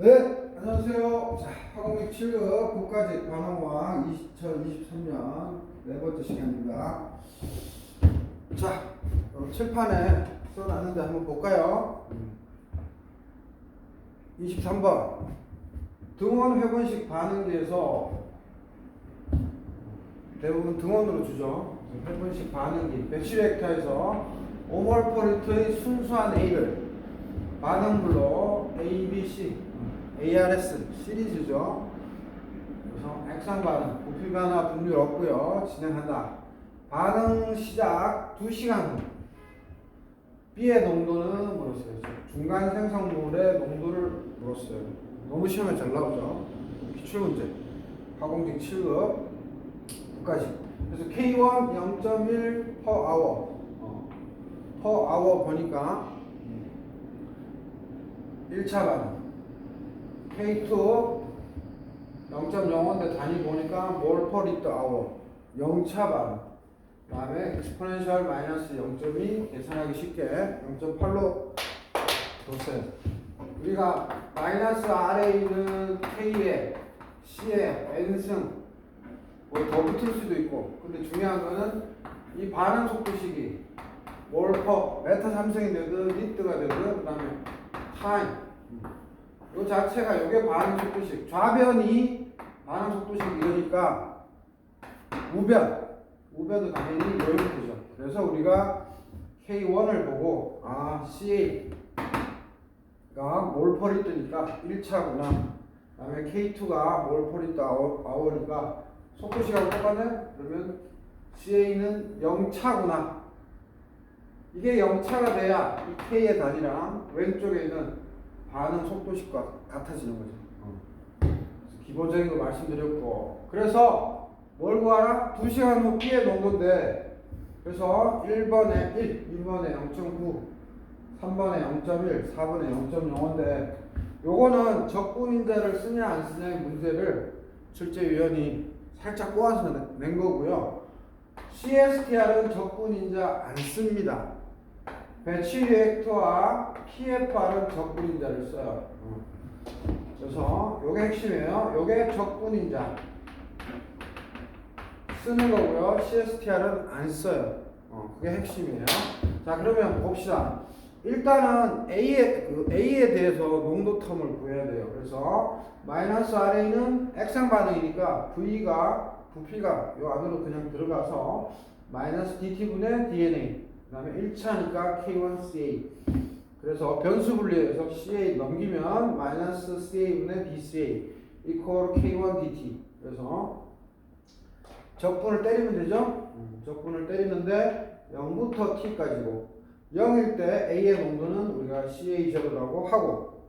네, 안녕하세요. 자, 화공식 7급 국가직 반환어학 2023년 네 번째 시간입니다. 자, 칠판에 써놨는데 한번 볼까요? 23번. 등원 회분식 반응기에서 대부분 등원으로 주죠. 회분식 반응기 110헥타에서 5몰/L의 순수한 A를 반응물로 A, B, C, ARS 시리즈죠. 그래서 액상 반응, 부피 변화 분류 없고요. 진행한다. 반응 시작 2시간 후. B의 농도는 물었어요. 중간 생성물의 농도를 물었어요. 너무 시험에 잘 나오죠. 기출문제. 화공직 7급 까지. 그래서 K1 0.1 per hour. per hour 보니까 1차 반응. K2 0.05인데 단위 보니까 몰 per liter hour 0차 반응. 그 다음에 exponential 마이너스 0.2 계산하기 쉽게 0.8로 뒀어요. 우리가 마이너스 RA는 K에 C에 N승 뭐 더 붙을 수도 있고, 근데 중요한 거는 이 반응 속도식이 몰 퍼 메타 3승이 되든 리트가 되든 그 다음에 타임 이 자체가 이게 반응 속도식, 좌변이 반응 속도식 이러니까 우변도 당연히 이렇게죠. 그래서 우리가 K1을 보고 CA가 몰 퍼 리트니까 1차구나. 그 다음에 K2가 몰 퍼 리트 아워니까 속도식하고 똑같네? 그러면 CA는 0차구나. 이게 0차가 돼야 이 K의 단위랑 왼쪽에 있는 반응 속도식과 같아지는 거죠. 그래서 기본적인 거 말씀드렸고, 그래서 뭘 구하라? 2시간 후 B의 농도인데, 그래서 1번에 0.9, 3번에 0.1, 4번에 0.05인데, 요거는 적분인자를 쓰냐 안 쓰냐의 문제를 출제위원이 살짝 꼬아서 낸 거고요. CSTR은 적분인자 안 씁니다. 배치 리액터와 PFR은 적분인자를 써요. 그래서 요게 핵심이에요. 요게 적분인자 쓰는 거고요. CSTR은 안 써요. 그게 핵심이에요. 자, 그러면 봅시다. 일단은 A에 대해서 농도 텀을 구해야 돼요. 그래서 마이너스 RA는 액상 반응이니까 부피가 요 안으로 그냥 들어가서 마이너스 DT분의 DNA, 그 다음에 1차니까 K1CA. 그래서 변수 분리해서 CA 넘기면 마이너스 CA분의 DCA 이퀄 K1DT. 그래서 적분을 때리면 되죠? 적분을 때리는데 0부터 T까지고, 0일 때 A의 농도는 우리가 CA0라고 하고,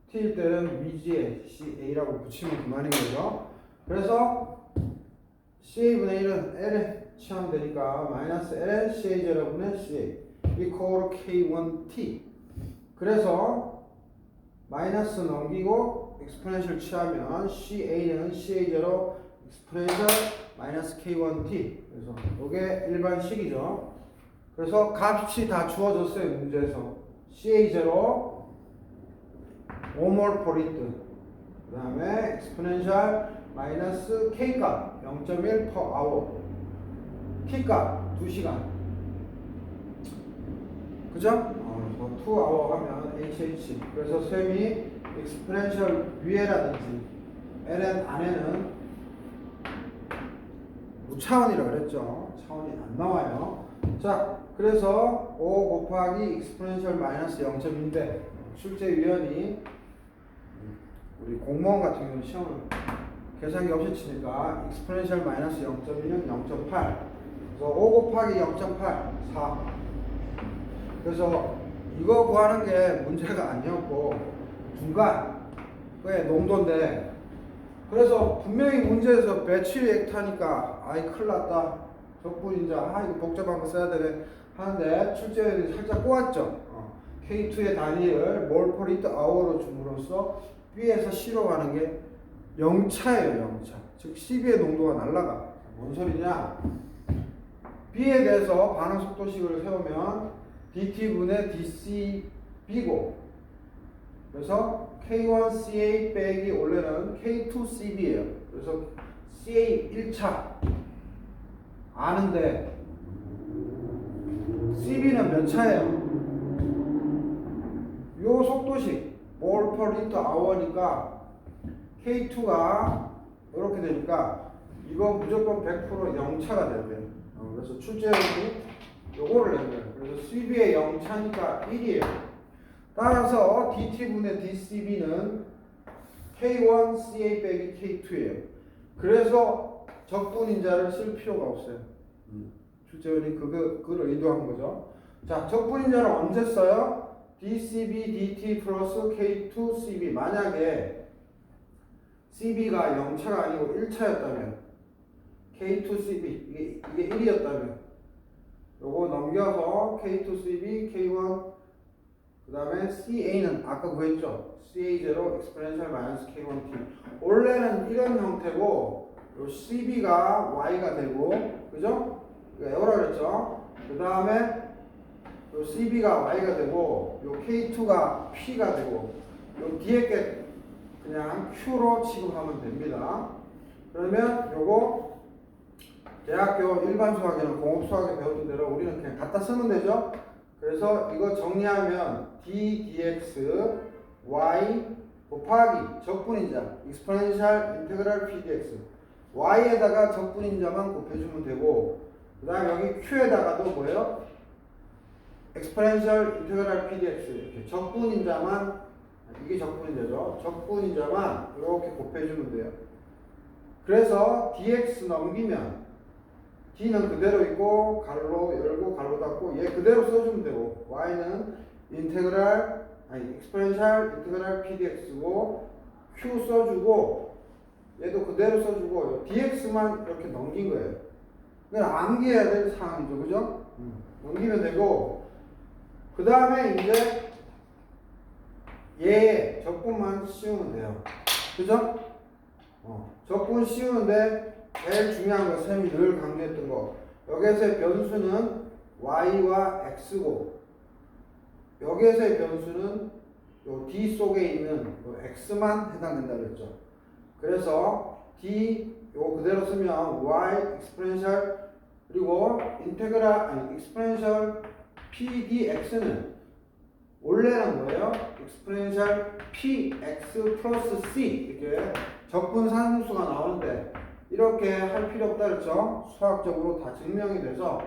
T일 때는 VG에 CA라고 붙이면 그만인 거죠. 그래서 CA분의 1은 L에 취하면 되니까 마이너스 Ln CA0분의 CA 이퀄 K1T. 그래서 마이너스 넘기고 exponential 취하면 CA는 CA0 exponential 마이너스 K1T. 그래서 이게 일반식이죠. 그래서 값이 다 주어졌어요. 문제에서 CA0 5몰 per liter, 그 다음에 exponential 마이너스 K값 0.1 per hour, T값 2시간. 그죠? 2hour 하면 HH. 그래서 셈이 exponential 위에라든지 ln 안에는 무차원이라고 그랬죠. 차원이 안 나와요. 자, 그래서 5 곱하기 exponential 마이너스 0.2인데 출제위원이 우리 공무원 같은 경우는 시험을 계산기 없이 치니까 exponential 마이너스 0.2는 0.8. 그래서 5 곱하기 0.8 4. 그래서 이거 구하는 게 문제가 아니었고 중간의 농도인데, 그래서 분명히 문제에서 배치 리액터니까 아이 큰일 났다, 적분인자, 이거 복잡한 거 써야 되네 하는데 출제위원이 살짝 꼬았죠. K2의 단위를 몰 퍼 리터 아워로 줌으로써 B에서 C로 가는 게 0차예요. 0차. 즉 CB의 농도가 날라가. 뭔 소리냐? B에 대해서 반응 속도식을 세우면 DT분의 DCB고, 그래서 K1CA 빼기 원래는 K2CB예요. 그래서 CA 1차 아는데 CB는 몇 차예요? 요 속도식 mol per liter hour니까 K2가 이렇게 되니까 이거 무조건 100% 0차가 돼야 돼요. 그래서 출제형이 요거를 낸 거예요. 그래서 CB의 0차니까 1이에요. 따라서 DT분의 DCB는 K1CA 빼기 K2예요. 그래서 적분인자를 쓸 필요가 없어요. 출제원이 그걸 의도한 거죠. 자, 적분인자를 언제 써요? DCB, DT 플러스 K2CB. 만약에 CB가 0차가 아니고 1차였다면 K2CB 이게 1이었다면 요거 넘겨서 K2CB, K1 그 다음에 CA는 아까 구했죠? CA0 exponential minus K1T. 원래는 이런 형태고 요 CB가 Y가 되고 그죠? 에어라 그랬죠? 그 다음에 요 CB가 Y가 되고 요 K2가 P가 되고 요 뒤에 게 그냥 Q로 취급하면 됩니다. 그러면 요거 대학교 일반 수학이나 공업 수학에 배웠던 대로 우리는 그냥 갖다 쓰면 되죠? 그래서 이거 정리하면 d dx y 곱하기 적분인자 exponential integral p dx y에다가 적분인자만 곱해주면 되고 그 다음 여기 q에다가도 뭐예요? exponential integral p dx 이렇게 적분인자만 이게 적분인자죠. 적분인자만 이렇게 곱해주면 돼요. 그래서 dx 넘기면 d는 그대로 있고 가로 열고 가로 닫고 얘 그대로 써주면 되고 y는 exponential integral pdx고 q 써주고 얘도 그대로 써주고 dx만 이렇게 넘긴 거예요. 그냥 암기해야 될 상황이죠, 그죠? 넘기면 되고 그 다음에 이제 얘 적분만 씌우면 돼요, 그죠? 적분 씌우는데 제일 중요한 거 쌤이 늘 강조했던 거 여기에서의 변수는 y와 x고 여기에서의 변수는 요 d 속에 있는 요 x만 해당된다 그랬죠. 그래서 d 요 그대로 쓰면 y exponential 그리고 exponential pdx는 원래는 뭐예요? exponential px 플러스 c 이렇게 적분 상수가 나오는데 이렇게 할 필요 없다 그랬죠? 수학적으로 다 증명이 돼서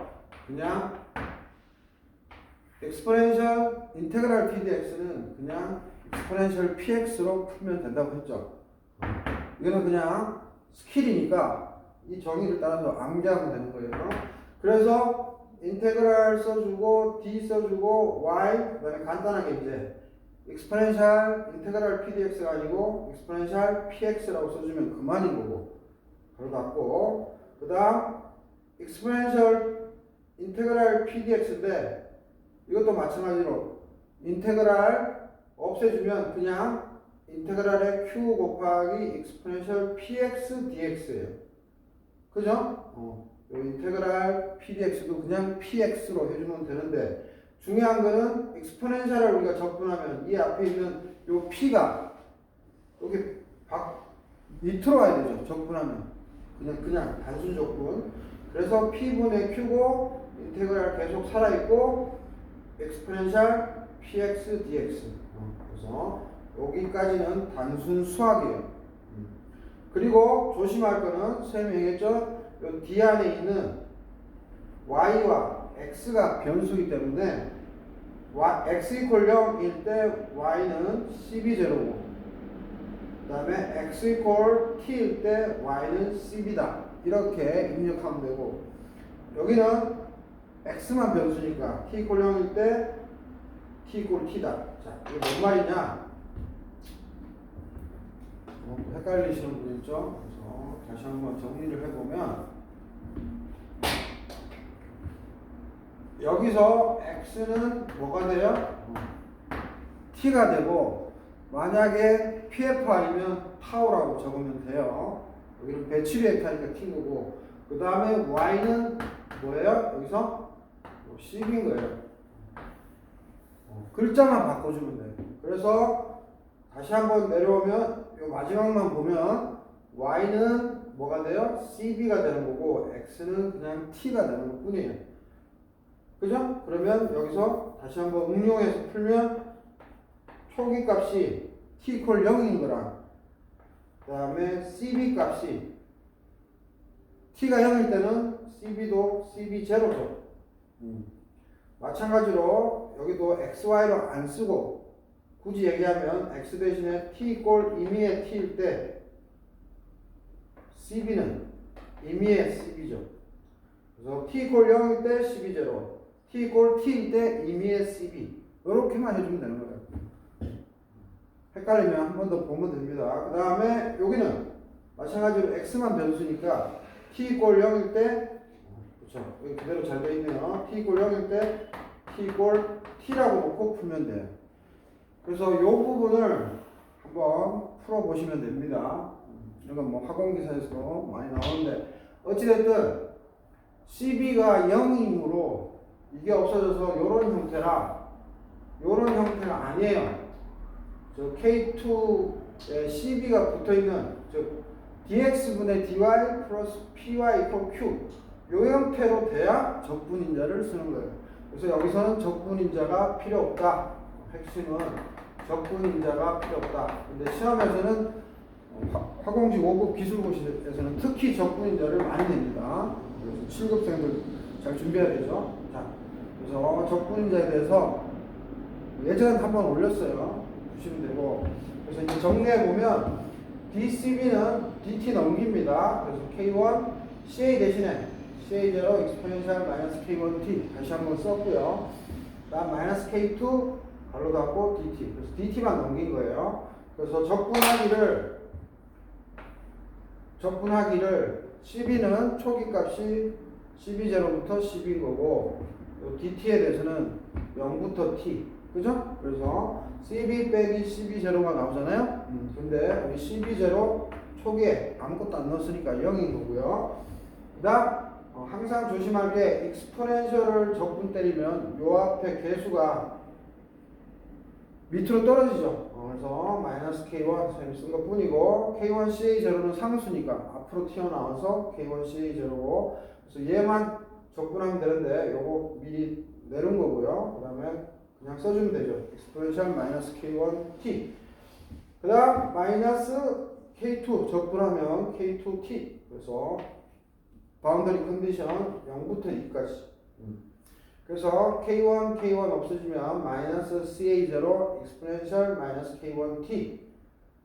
그냥 exponential integral pdx는 그냥 exponential px로 풀면 된다고 했죠. 이거는 그냥 스킬이니까 이 정의를 따라서 암기하면 되는 거예요. 그래서 인테그랄 써주고 d 써주고 y 그다음에 간단하게 이제 exponential integral pdx가 아니고 exponential px라고 써주면 그만인 거고 바로 닫고 그 다음 exponential integral pdx인데 이것도 마찬가지로 인테그랄 없애주면 그냥 인테그랄의 q 곱하기 exponential px dx예요. 그죠? 요 인테그랄 pdx도 그냥 px로 해주면 되는데 중요한 거는 exponential을 우리가 적분하면 이 앞에 있는 요 p가 여기 밑으로 와야 되죠. 적분하면 그냥 단순 적분. 그래서 p분의 q고 인테그랄 계속 살아있고 exponential px dx. 그래서 여기까지는 단순 수학이에요. 그리고 조심할 거는 쌤이 얘기했죠. 요 D 안에 있는 y와 x가 변수이기 때문에 x 이퀄 0일 때 y는 cb0고 그 다음에 x 이퀄 t일 때 y는 cb다. 이렇게 입력하면 되고 여기는 x만 변수니까 t 이퀄 0일 때 t 이퀄 t다. 자, 이게 뭔 말이냐? 헷갈리시는 분 있죠? 그래서 다시 한번 정리를 해보면 여기서 x는 뭐가 돼요? t가 되고 만약에 pf 아니면 타우라고 적으면 돼요. 여기는 배치리에 타니까 t인 거고 그 다음에 y는 뭐예요? 여기서 cb인 거예요. 글자만 바꿔주면 돼요. 그래서 다시 한번 내려오면 요 마지막만 보면 y는 뭐가 돼요? cb가 되는 거고 x는 그냥 t가 되는 것 뿐이에요. 그죠? 그러면 여기서 다시 한번 응용해서 풀면 초기 값이 t = 0인 거랑 그 다음에 cb 값이 t가 0일 때는 cb도 cb 제로죠. 마찬가지로 여기도 xy로 안 쓰고 굳이 얘기하면 x 대신에 t = 임의의 t일 때 cb는 임의의 cb죠. 그래서 t = 0일 때 cb 제로, t = t일 때 임의의 cb 이렇게만 해주면 되는 거예요. 헷갈리면 한 번 더 보면 됩니다. 그 다음에 여기는 마찬가지로 x만 변수니까 t = 0일 때 그렇죠. 여기 그대로 잘 되어 있네요. t = 0일 때 t = t라고 놓고 풀면 돼요. 그래서 이 부분을 한번 풀어보시면 됩니다. 이건 뭐 학원기사에서도 많이 나오는데 어찌됐든 cb가 0이므로 이게 없어져서 이런 형태라 이런 형태가 아니에요. 저 K2에 cb가 붙어있는 즉 dx분의 dy 플러스 py = q 이 형태로 돼야 적분인자를 쓰는 거예요. 그래서 여기서는 적분인자가 필요 없다. 핵심은 적분인자가 필요 없다. 근데 시험에서는 화공지 5급 기술고시에서는 특히 적분인자를 많이 냅니다. 그래서 7급생들 잘 준비해야 되죠. 자, 그래서 적분인자에 대해서 예전 한번 올렸어요. 보시면 되고. 그래서 이제 정리해 보면 dcb는 dt 넘깁니다. 그래서 k1 ca 대신에 ca0 exponential 마이너스 k1t 다시 한번 썼고요. 다음 마이너스 k2 가로 닫고 dt. 그래서 dt만 넘긴 거예요. 그래서 적분하기를 cb는 초기 값이 cb0부터 cb인 거고 dt에 대해서는 0부터 t. 그죠? 그래서 cb 빼기 cb0가 나오잖아요. 근데 우리 cb0 초기에 아무것도 안 넣었으니까 0인 거고요. 그 다음 항상 조심할 게 익스포넨셜을 적분 때리면 요 앞에 개수가 밑으로 떨어지죠. 그래서 마이너스 k1 선생님이 쓴 것 뿐이고 k1 ca0는 상수니까 앞으로 튀어나와서 k1 ca0고 그래서 얘만 적분하면 되는데 요거 미리 내는 거고요. 그 다음에 그냥 써주면 되죠. exponential 마이너스 k1t. 그 다음 마이너스 k2 적분하면 k2t. 그래서 바운더리 컨디션 0부터 2까지. 그래서 k1 없어지면 마이너스 ca0 exponential 마이너스 k1t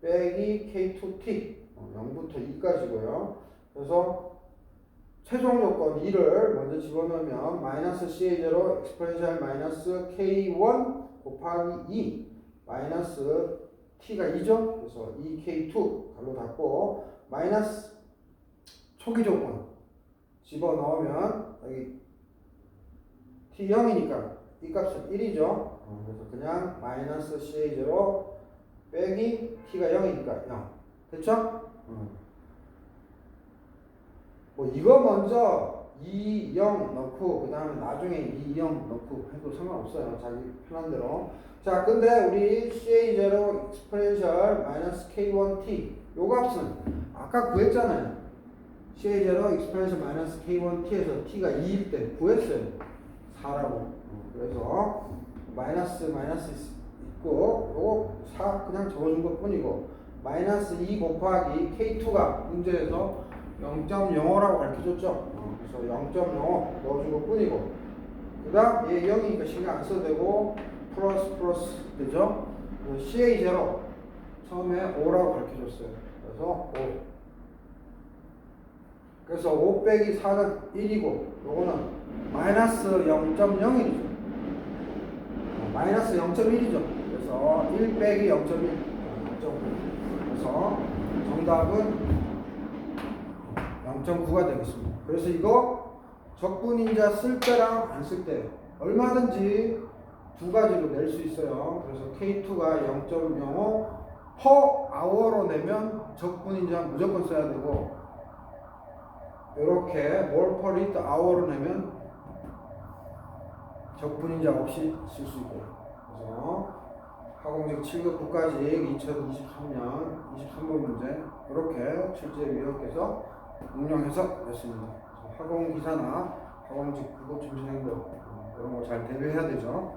빼기 k2t 0부터 2까지고요. 그래서 최종 조건 2를 먼저 집어넣으면 마이너스 ca0 exponential 마이너스 k1 곱하기 2 마이너스 t가 2죠. 그래서 2k2 가로 닫고 마이너스 초기 조건 집어넣으면 여기 t0이니까 이 값은 1이죠. 그래서 그냥 마이너스 ca0 빼기 t가 0이니까 0. 됐죠? 뭐 이거 먼저 2, 0 넣고 그 다음에 나중에 2, 0 넣고 해도 상관없어요. 자기 편한 대로. 자, 근데 우리 ca0 exponential 마이너스 k1t 요 값은 아까 구했잖아요. ca0 exponential 마이너스 k1t에서 t가 2일 때 구했어요. 4라고. 그래서 마이너스 있고 요거 4 그냥 적어준 것 뿐이고 마이너스 2 곱하기 k2가 문제에서 0.05라고 가르쳐줬죠. 그래서 0.05 넣어준 것 뿐이고 그 다음 얘 0이니까 신경 안 써도 되고 플러스 되죠. ca0 처음에 5라고 가르쳐줬어요. 그래서 5 그래서 5 빼기 4는 1이고 요거는 마이너스 0.01이죠. 마이너스 0.1이죠. 그래서 1 빼기 0.1 그래서 정답은 0.9가 되겠습니다. 그래서 이거 적분인자 쓸 때랑 안 쓸 때 얼마든지 두 가지로 낼 수 있어요. 그래서 K2가 0.05 per hour로 내면 적분인자 무조건 써야 되고 이렇게 mol per liter hour로 내면 적분인자 없이 쓸 수 있고요. 그래서 하공직 7급 국가직 2023년 23번 문제 이렇게 출제위원께서 응용해서 냈습니다. 학공기사나 하공직 9급 정신행동 이런 거 잘 대비해야 되죠.